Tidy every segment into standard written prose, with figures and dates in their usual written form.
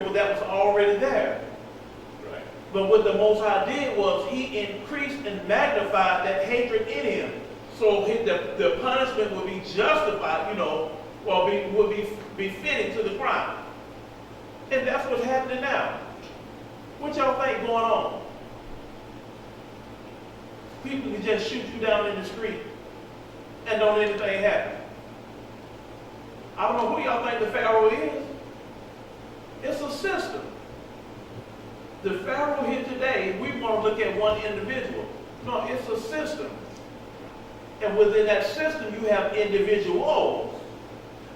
that was already there. Right. But what the Most High did was he increased and magnified that hatred in him. So the punishment would be justified, or would be befitting to the crime. And that's what's happening now. What y'all think going on? People can just shoot you down in the street and don't anything happen. I don't know who y'all think the Pharaoh is. It's a system. The Pharaoh here today, we want to look at one individual. No, it's a system. And within that system, you have individuals.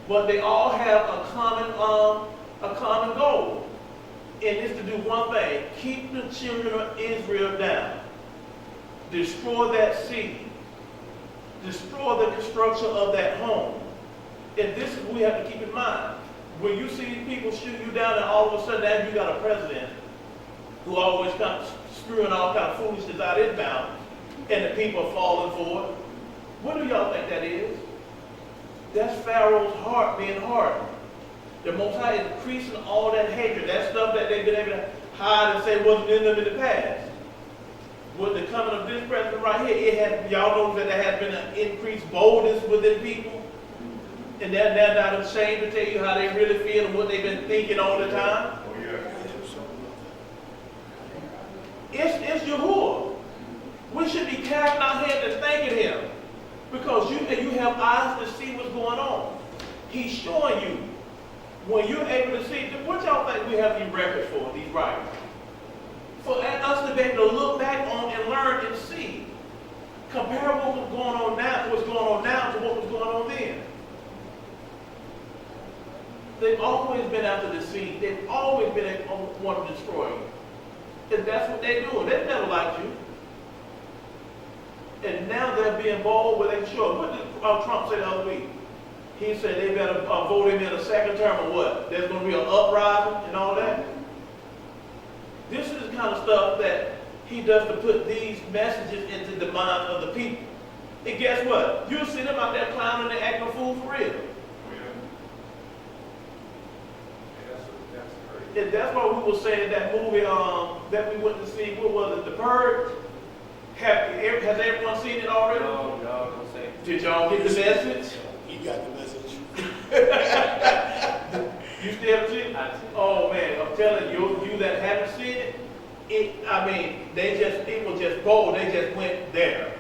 But they all have a common goal. And it's to do one thing: keep the children of Israel down. Destroy that seed. Destroy the construction of that home. And this is what we have to keep in mind. When you see people shoot you down and all of a sudden now you got a president who always comes screwing all kind of foolishness out his mouth and the people are falling for it, what do y'all think that is? That's Pharaoh's heart being hardened. The Most High is increasing all that hatred, that stuff that they've been able to hide and say wasn't in them in the past. With the coming of this president right here, y'all know that there has been an increased boldness within people. And they're not ashamed to tell you how they really feel and what they've been thinking all the time. Oh, yeah. It's Yahuah. We should be clapping our hands and thanking him. Because you have eyes to see what's going on. He's showing you. When you're able to see, what y'all think we have these records for, these writings? For us to be able to look back on and learn and see. Compare what was going on now, what's going on now to what was going on then. They've always been after the seed. They've always been want to destroy you. And that's what they're doing. They've never liked you. And now they're being bold where they show. What did Trump say the other week? He said they better vote him in a second term or what? There's going to be an uprising and all that. This is the kind of stuff that he does to put these messages into the minds of the people. And guess what? You'll see them out there clowning and acting a fool for real. And that's why we were saying that movie that we went to see, what was it, The Purge? Has everyone seen it already? No, don't say it. Did y'all get the message? He got the message. You still haven't seen it? Oh man, I'm telling you that haven't seen it, it was just bold. They just went there.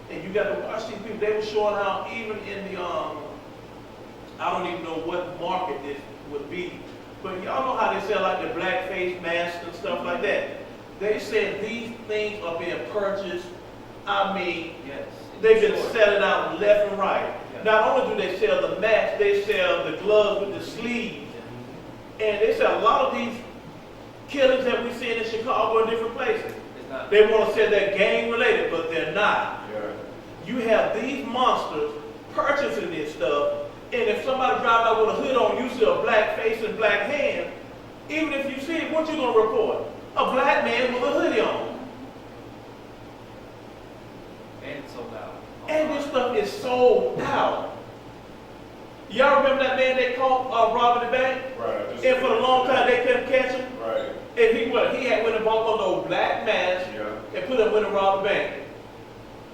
And you got to watch these people. They were showing how even in the I don't even know what market this would be, but y'all know how they sell like the black face masks and stuff like that. They said these things are being purchased. Yes. They've been selling out left and right. Yes. Not only do they sell the masks, they sell the gloves with the sleeves. And they sell a lot of these killings that we see in Chicago and different places. They want to say they're gang related, but they're not. Yeah. You have these monsters purchasing this stuff. And if somebody drives out with a hood on, you see a black face and black hand, even if you see it, what you going to report? A black man with a hoodie on. And it's sold out. And this stuff is sold out. Y'all remember that man they caught robbing the bank? Right. And for a long time they couldn't catch him? Right. And he had went and bought one of those black masks and put up when and robbed the bank.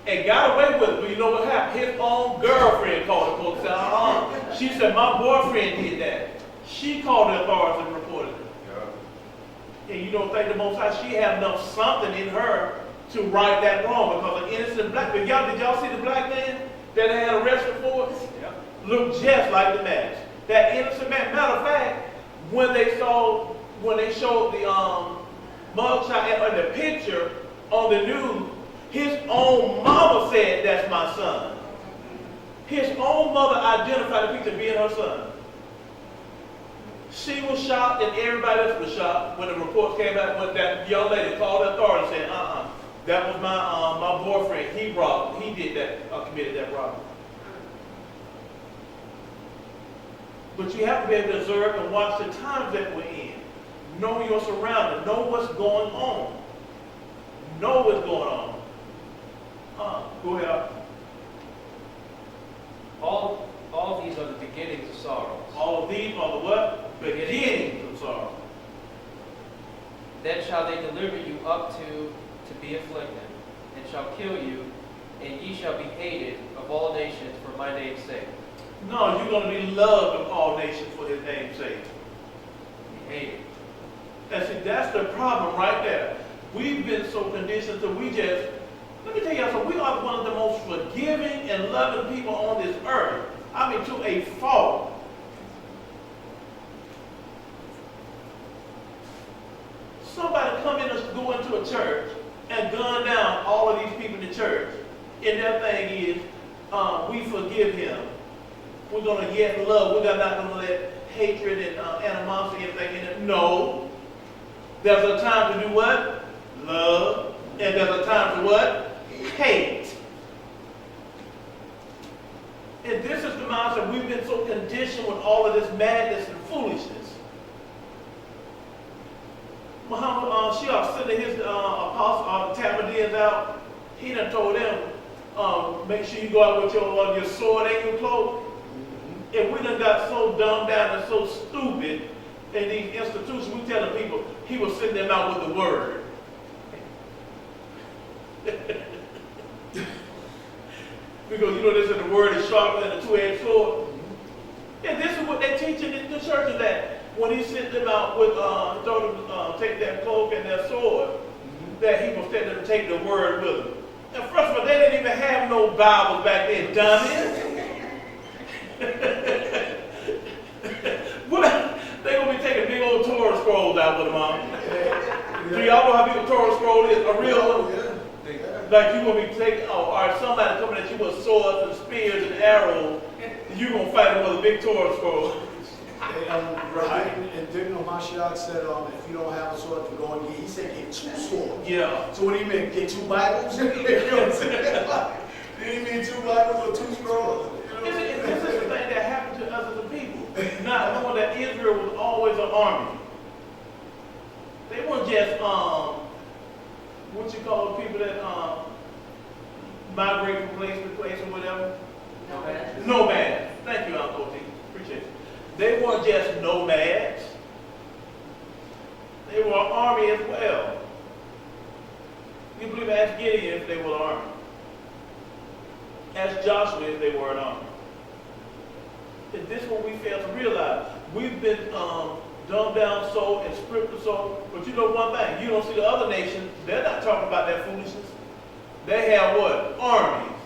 And got away with it, but you know what happened? His own girlfriend called the police and said, She said, my boyfriend did that. She called the authorities and reported it. Yeah. And you don't think the Most High, she had enough something in her to right that wrong because an innocent black man. Did y'all see the black man that they had arrested for it? Yeah. Looked just like the mask. That innocent man. Matter of fact, when they showed the mugshot and the picture on the news, his own mama said, that's my son. His own mother identified the picture being her son. She was shocked and everybody else was shocked when the reports came out when that young lady called the authority and said, that was my boyfriend. He robbed. He did that, committed that robbery. But you have to be able to observe and watch the times that we're in. Know your surroundings. Know what's going on. Know what's going on. Go ahead. All these are the beginnings of sorrows. All of these are the what? Beginnings of sorrow. Then shall they deliver you up to be afflicted, and shall kill you, and ye shall be hated of all nations for my name's sake. No, you're going to be loved of all nations for his name's sake. Be hated. And see, that's the problem right there. We've been so conditioned that we just, let me tell you something, we are one of the most forgiving and loving people on this earth. I mean, to a fault. Somebody come in and go into a church and gun down all of these people in the church. And their thing is, we forgive him. We're going to yet love. We're not going to let hatred and animosity and everything in it. No. There's a time to do what? Love. And there's a time to what? Hate. And this is the mindset. We've been so conditioned with all of this madness and foolishness. Mashiyach sending his apostle Tamadins out, he done told them, make sure you go out with your sword and your cloak. And we done got so dumbed down and so stupid in these institutions, we telling people he was sending them out with the word. Because you know this is the word is sharper than a two-edged sword. And this is what they teach in the churches, that when he sent them out with, told them to take their cloak and their sword, that he was telling them to take the word with them. And first of all, they didn't even have no Bibles back then, dummies. They're going to be taking big old Torah scrolls out with them on. Do y'all know how big a Torah scroll is? A real one? Like you're going to be taking, or somebody coming at you with swords and spears and arrows, you're going to fight them with a big Torah scroll. Right. And didn't Mashiyach said, if you don't have a sword to go and get, he said get 2 swords. Yeah. So what do you mean? Get 2 Bibles? You know what I'm saying? Did he mean 2 Bibles or 2 scrolls? This is the thing that happened to us as a people. Not knowing that Israel was always an army. They weren't just what you call people that migrate from place to place or whatever. Nomads. Nomads. Thank you, Uncle T. Appreciate it. They weren't just nomads. They were an army as well. You believe ask Gideon if they were an army. Ask Joshua if they were an army. And this is what we fail to realize. We've been dumbed down so and scripted so. But you know one thing, you don't see the other nations, they're not talking about that foolishness. They have what? Armies.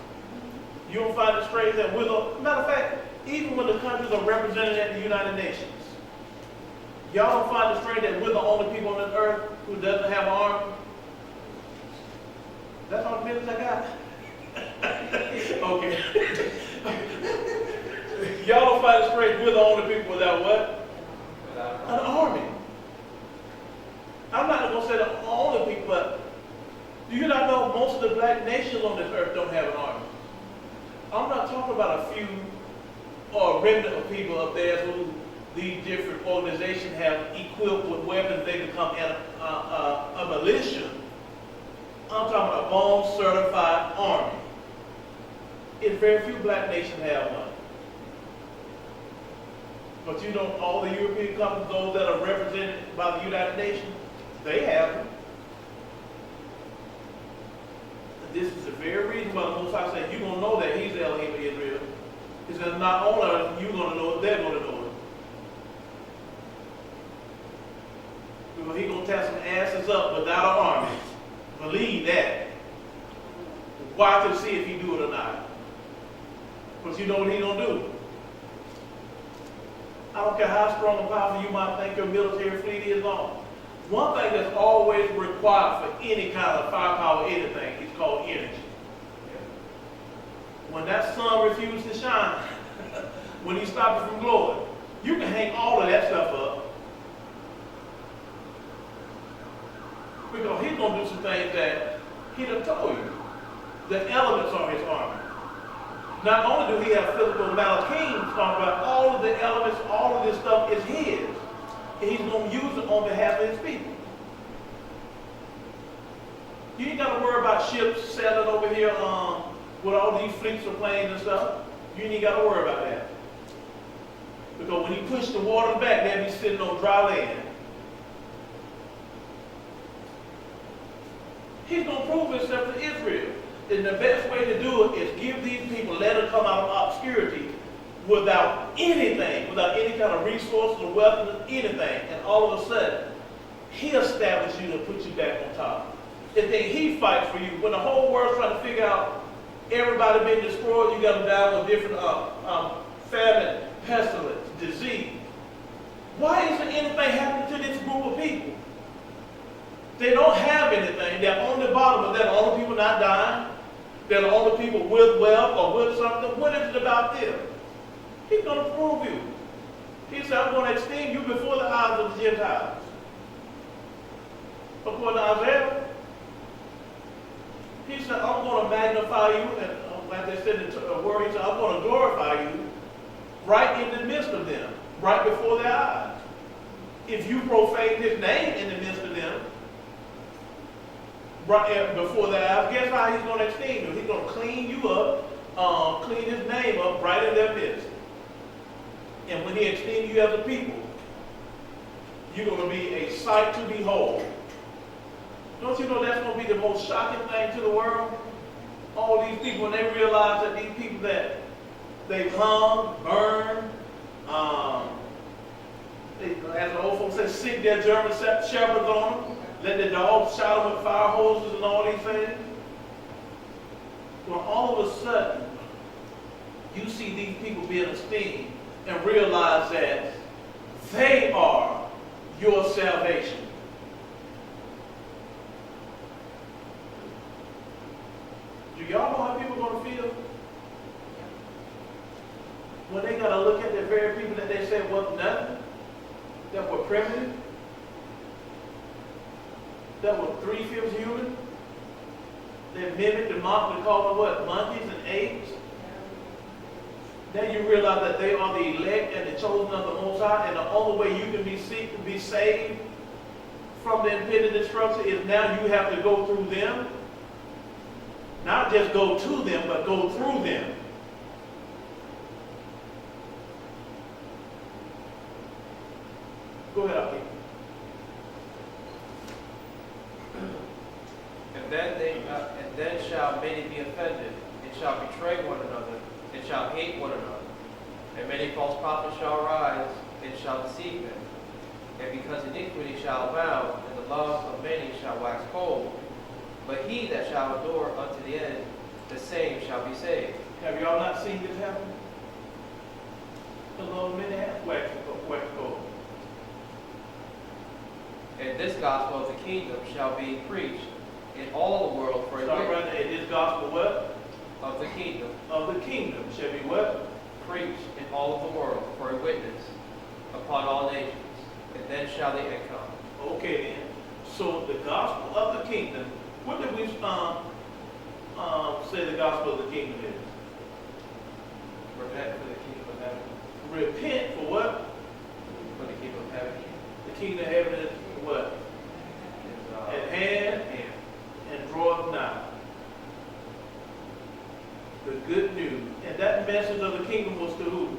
You don't find it strange that we're the, matter of fact, even when the countries are represented at the United Nations, y'all don't find it strange that we're the only people on this earth who doesn't have an army? That's all the business I got? Okay. Y'all don't find it strange we're the only people without what? An army. I'm not going to say the only people, but do you not know most of the black nations on this earth don't have an army? I'm not talking about a few or a remnant of people up there who these different organizations have equipped with weapons. They become a militia. I'm talking about a bomb-certified army. It's very few black nations have one. But you know, all the European countries, those that are represented by the United Nations, they have them. This is the very reason why the Most High said you're going to know that He's the Elohim of Israel. It's because not only are you going to know it, they're going to know it. Because He's going to tear some asses up without an army. Believe that. Watch and see if He do it or not. But you know what He's going to do. I don't care how strong and powerful you might think your military fleet is on. One thing that's always required for any kind of firepower, anything, is called energy. When that sun refuses to shine, when He stops it from glowing, you can hang all of that stuff up. Because He's going to do some things that He done told you. The elements are His army. Not only do He have physical malachim talking about all of the elements, all of this stuff is His. And He's going to use it on behalf of His people. You ain't got to worry about ships sailing over here with all these fleets of planes and stuff. You ain't got to worry about that. Because when he pushed the water back, they'd be sitting on dry land. He's going to prove himself to Israel. And the best way to do it is give these people, let them come out of obscurity without anything, without any kind of resources or weapons, anything. And all of a sudden, he establishes you to put you back on top. And then he fights for you. When the whole world's trying to figure out everybody being destroyed, you got them down with different famine, pestilence, disease. Why isn't anything happening to this group of people? They don't have anything. They're on the bottom, but they're the only people not dying. They're the only people with wealth or with something. What is it about them? He's going to prove you. He said, I'm going to esteem you before the eyes of the Gentiles. According to Isaiah, he said, I'm going to magnify you, and like they said in the word, he said, I'm going to glorify you right in the midst of them, right before their eyes. If you profane his name in the midst of them, right before their eyes, guess how he's going to esteem you? He's going to clean you up, clean his name up right in their midst. And when he esteems you as a people, you're going to be a sight to behold. Don't you know that's going to be the most shocking thing to the world? All these people, when they realize that these people that they've hung, burned, as the old folks say, sick their German shepherds on them, let the dogs shout them with fire hoses and all these things. Well, all of a sudden, you see these people being esteemed and realize that they are your salvation. Do y'all know how people are going to feel? When they got to look at the very people that they said was nothing, that were primitive, that were 3/5 human, that mimicked the mock, we call them what, monkeys and apes. Then you realize that they are the elect and the chosen of the Most High, and the only way you can be saved from the impending destruction is now you have to go through them. Not just go to them, but go through them. Go ahead, Aki. And then shall many be offended, and shall betray one another, and shall hate one another. And many false prophets shall arise, and shall deceive them. And because iniquity shall abound, and the love of many shall wax cold, but he that shall endure unto the end, the same shall be saved. Have y'all not seen this happen? The love of many has waxed cold. And this gospel of the kingdom shall be preached in all the world for a Sorry, witness. brother, this gospel what? Of the kingdom. Of the kingdom shall be what? Preached in all of the world for a witness upon all nations. And then shall the end come. Okay then. So the gospel of the kingdom, what did we say the gospel of the kingdom is? Repent for the kingdom of heaven. Repent for what? For the kingdom of heaven. The kingdom of heaven is what? Is, At hand and draweth nigh. The good news. And that message of the kingdom was to who?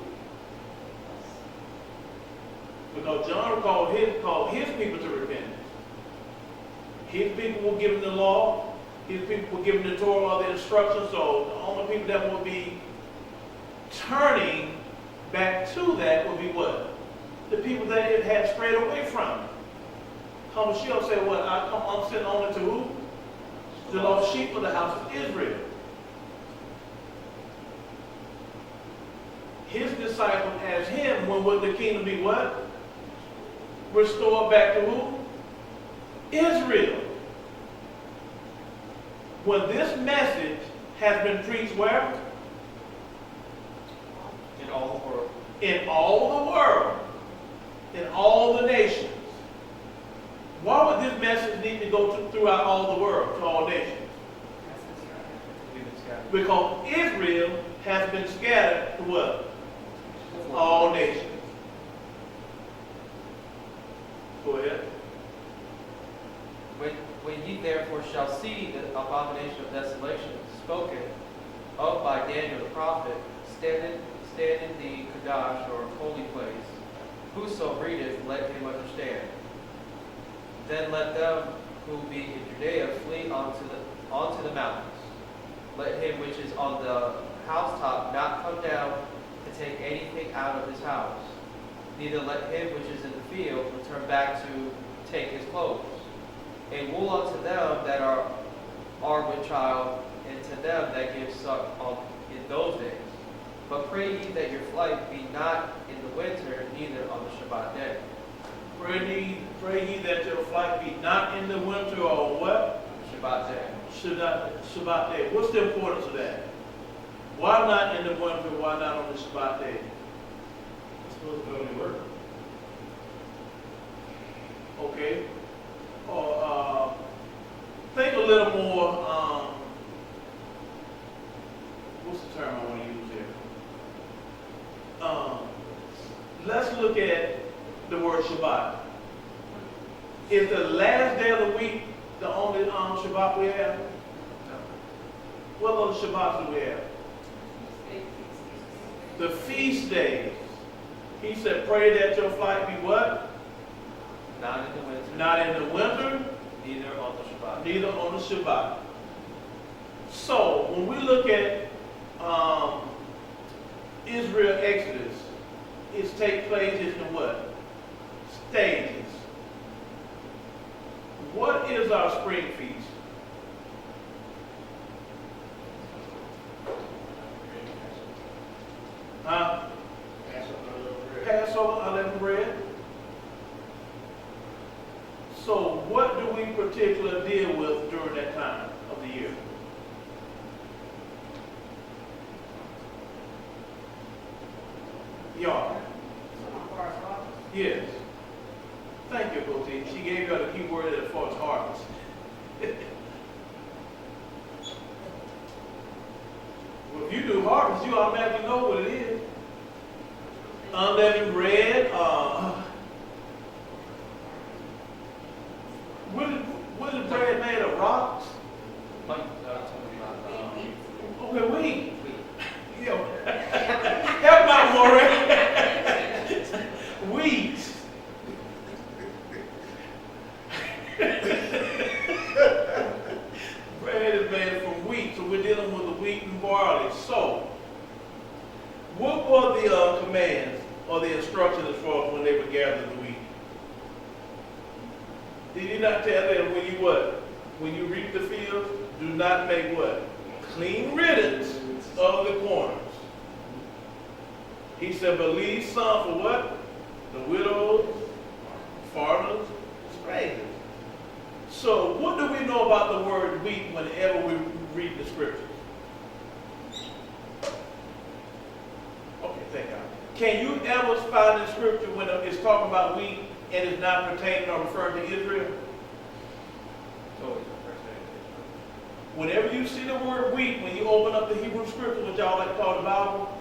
Because John called his people to repentance. His people were given the law. His people were given the Torah, the instructions. So the only people that will be turning back to that will be what? The people that it had strayed away from. Mashiyach said, "What? I'm sent only to who? The lost sheep of the house of Israel." His disciples as him, when would the kingdom be what? Restored back to who? Israel. When this message has been preached where? in all the world. In all the world. In all the nations. Why would this message need to go throughout all the world, to all nations? We've been scattered. Because Israel has been scattered to what? All nations. Go ahead. When ye therefore shall see the abomination of desolation spoken of by Daniel the prophet, stand in the Chadasha or holy place, whoso readeth, let him understand. Then let them who be in Judea flee onto the mountains. Let him which is on the housetop not come down to take anything out of his house. Neither let him which is in the field return back to take his clothes. And woe unto them that are with child, and to them that give suck in those days. But pray ye that your flight be not in the winter, neither on the Shabbat day. Pray ye that your flight be not in the winter or what? Shabbat day. Shabbat day. What's the importance of that? Why not in the winter? Why not on the Shabbat day? It's supposed to go to work. Okay. Or think a little more. What's the term I want to use here? Let's look at the word Shabbat. Is the last day of the week the only Shabbat we have? No. What other Shabbats do we have? The feast days. He said, pray that your flight be what? Not in the winter. Not in the winter. Neither on the Shabbat. Neither on the Shabbat. So, when we look at Israel Exodus, it takes place in what? Stages. What is our spring feast? Huh? Passover, unleavened bread. So what do we particularly deal with during that time of the year? Y'all. Yes. Thank you, Coty. She gave you the key word as far as harvest. Well, if you do harvest, you automatically know what it is. Unleavened bread. What is bread made of? Rocks? Okay, wheat. Help out, Maureen. Wheat. Bread is made from wheat, so we're dealing with the wheat and barley. So, what were the commands or the instructions as far as when they were gathering the wheat? Did he not tell them when you what? When you reap the field, do not make what? Clean riddance of the corners. He said, but leave some for what? The widows, foreigners, strangers. So what do we know about the word wheat whenever we read the scriptures? Okay, thank God. Can you ever find in scripture when it's talking about wheat and it's not pertaining or referring to Israel? Whenever you see the word wheat, when you open up the Hebrew scripture, which y'all like to call the Bible,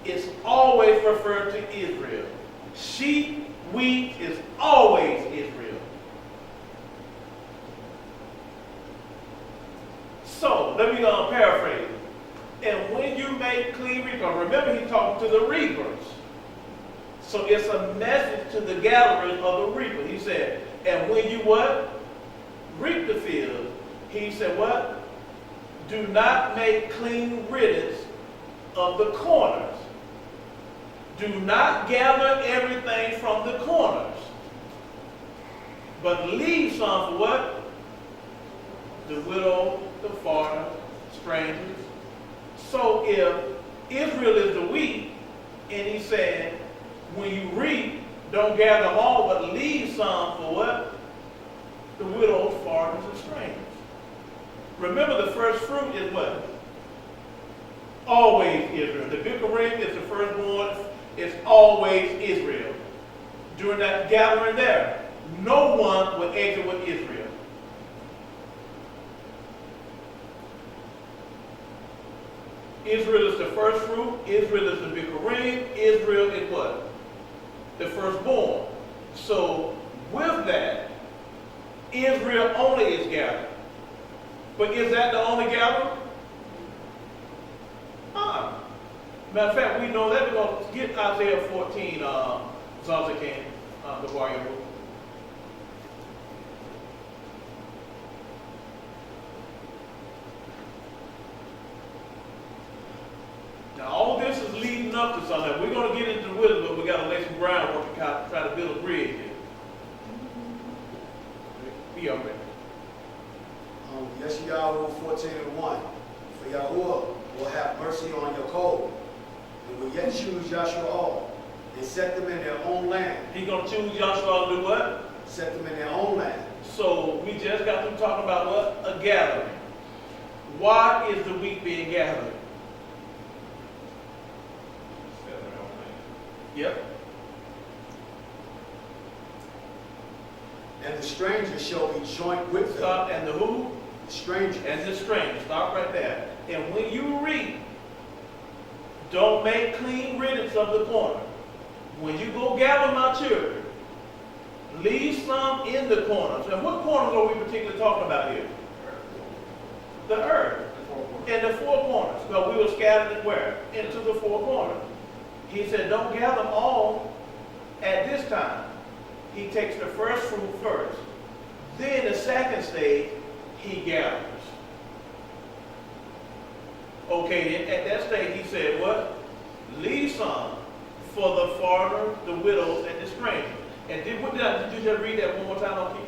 it's always referred to Israel. Sheep, wheat is always Israel. So, let me paraphrase. And when you make clean reapers, remember he's talking to the reapers. So it's a message to the gatherers of the reaper. He said, and when you what? Reap the field. He said what? Do not make clean riddance of the corners. Do not gather everything from the corners. But leave some for what? The widow, the foreigner, strangers. So if Israel is the wheat, and he said, when you reap, don't gather them all, but leave some for what? The widows, foreigners, and strangers. Remember, the first fruit is what? Always Israel. The Bikurim is the firstborn. It's always Israel. During that gathering there, no one would exit with Israel. Israel is the first fruit. Israel is the Bikurim. Israel is what? The firstborn. So, with that, Israel only is gathered. But is that the only gathering? Matter of fact, we know that. We're going to get Isaiah 14, Zazakan, the warrior. Now, all this is leading up to something. We're going to get into the wilderness, but we got to lay some groundwork to try to build a bridge here. Be all right. Yahusha 14:1. For Yahuah will have mercy on your code, and will yet choose Yashra'al, and set them in their own land. He's going to choose Yahusha to do what? Set them in their own land. So we just got through talking about what? A gathering. Why is the wheat being gathered? Yep. And the stranger shall be joint with them. Stop. And the who? The stranger. And the stranger. Stop right there. And when you read, don't make clean riddance of the corner. When you go gather my children, leave some in the corners. And what corners are we particularly talking about here? The earth. And the four corners. Because we were scattered in where? Into the four corners. He said, don't gather them all at this time. He takes the first fruit first. Then the second stage, he gathers. Okay, then at that stage, he said, what? Leave some for the foreigner, the widows, and the stranger. And did you just read that one more time, okay?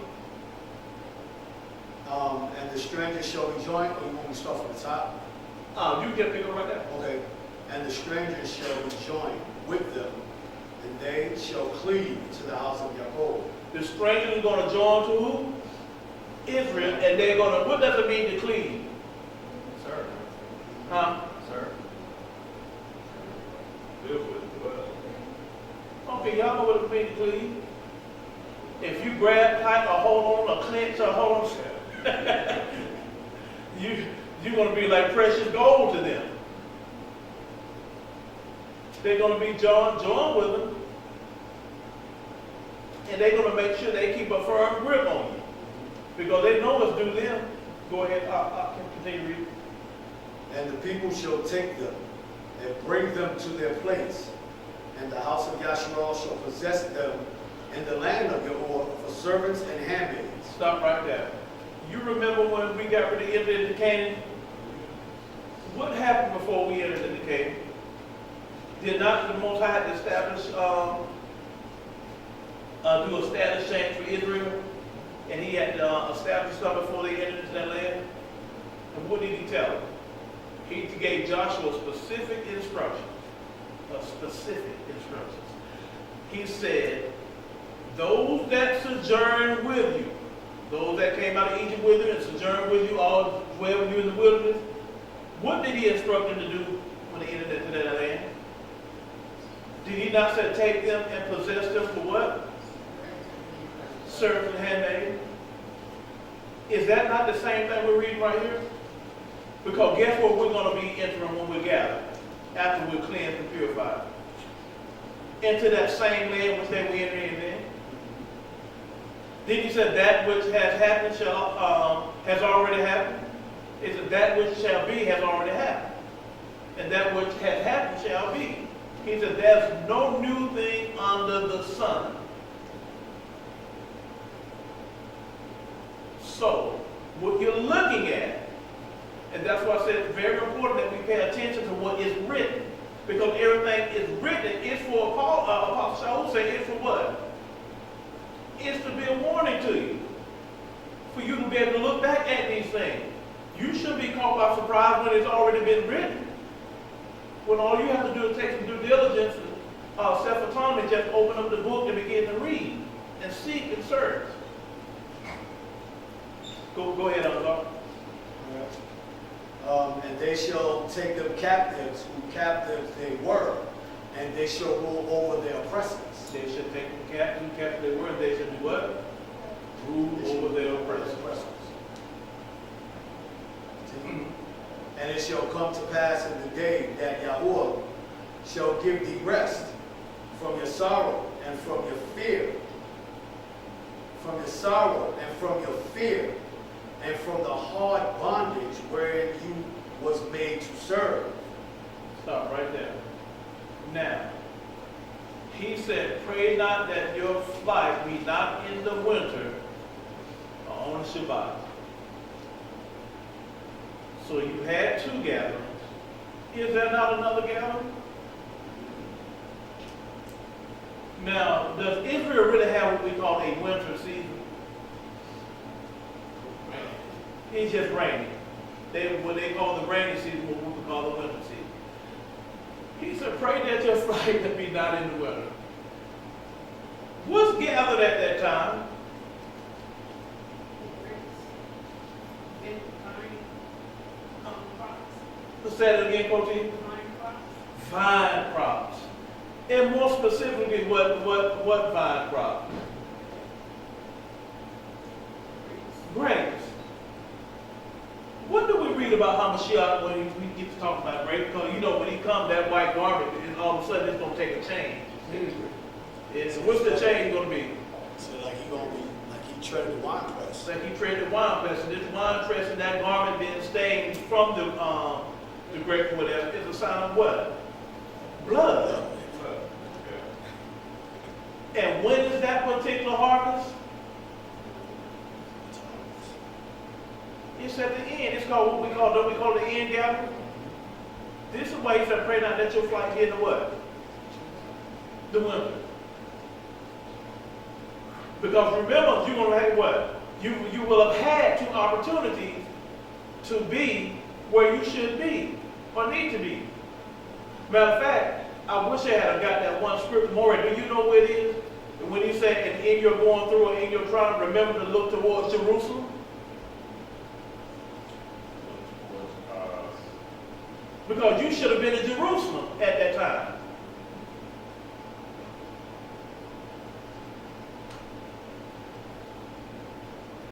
And the stranger shall be joined, or you want me to start from the top? You can pick up right there. Okay. And the stranger shall be joined with them, and they shall cleave to the house of Yahuah. The stranger is going to join to who? Israel, and they're going to, what does it mean to cleave? Sir. Huh? Sir. Okay, y'all know what it means to cleave? If you grab tight or hold on or clench or hold on, you're going to be like precious gold to them. They're going to be joined with them. And they're going to make sure they keep a firm grip on you. Because they know what's due them. Go ahead, I can continue reading. And the people shall take them and bring them to their place. And the house of Yashra'al shall possess them in the land of Yahuah for servants and handmaids. Stop right there. You remember when we got ready to enter into Canaan? What happened before we entered into Canaan? Did not the Most High establish, do a status change for Israel? And he had established stuff before they entered into that land? And what did he tell them? He gave Joshua specific instructions. He said, those that sojourn with you, those that came out of Egypt with you and sojourned with you, all dwell with you in the wilderness, what did he instruct them to do when they entered into that land? Did he not say take them and possess them for what? Servants and handmaids. Is that not the same thing we're reading right here? Because guess what we're going to be entering when we gather, after we're cleansed and purified? Into that same land which they were entering in. Then he said that which has happened has already happened. He said that which shall be has already happened. And that which has happened shall be. He said there's no new thing under the sun. So, what you're looking at, and that's why I said it's very important that we pay attention to what is written. Because everything is written is for Apostle Shaul say it's for what? It's to be a warning to you. For you to be able to look back at these things. You shouldn't be caught by surprise when it's already been written. When all you have to do is take some due diligence and self-autonomy, just open up the book and begin to read and seek and search. Go ahead, Uncle. And they shall take them captives, who captives they were, and they shall rule over their oppressors. They should take them captive, who captive they were, and they should do what? Rule over their oppressors. And it shall come to pass in the day that Yahuah shall give thee rest from your sorrow and from your fear. From your sorrow and from your fear, and from the hard bondage wherein you was made to serve. Stop right there. Now, he said, pray not that your flight be not in the winter or on Shabbat. So you had 2 gatherings. Is there not another gathering? Now, does Israel really have what we call a winter season? It's just raining. What they call the rainy season, what we call the winter season. He said, pray that your flight to be not in the winter. What's gathered at that time? Let's say it again, Coach E. Vine crops. And more specifically, what vine crops? Grapes. What do we read about how Mashiyach when we get to talk about grapes? Because you know when he comes, that white garment, and all of a sudden it's going to take a change. So what's the change going to be? So like he gonna be like he treaded the wine press. Like he treaded the wine press, and this wine press and that garment being stained from the grape or whatever is a sign of what? Blood. And when is that particular harvest? It's at the end. It's called what we call, don't we call it the end gathering? This is why he said, pray not let your flight get in the what? The winter. Because remember, you're going to have what? You will have had 2 opportunities to be where you should be or need to be. Matter of fact, I wish I had got that one scripture more. Do you know where it is? When he said, and in your going through and in your trying, remember to look towards Jerusalem? Because you should have been in Jerusalem at that time.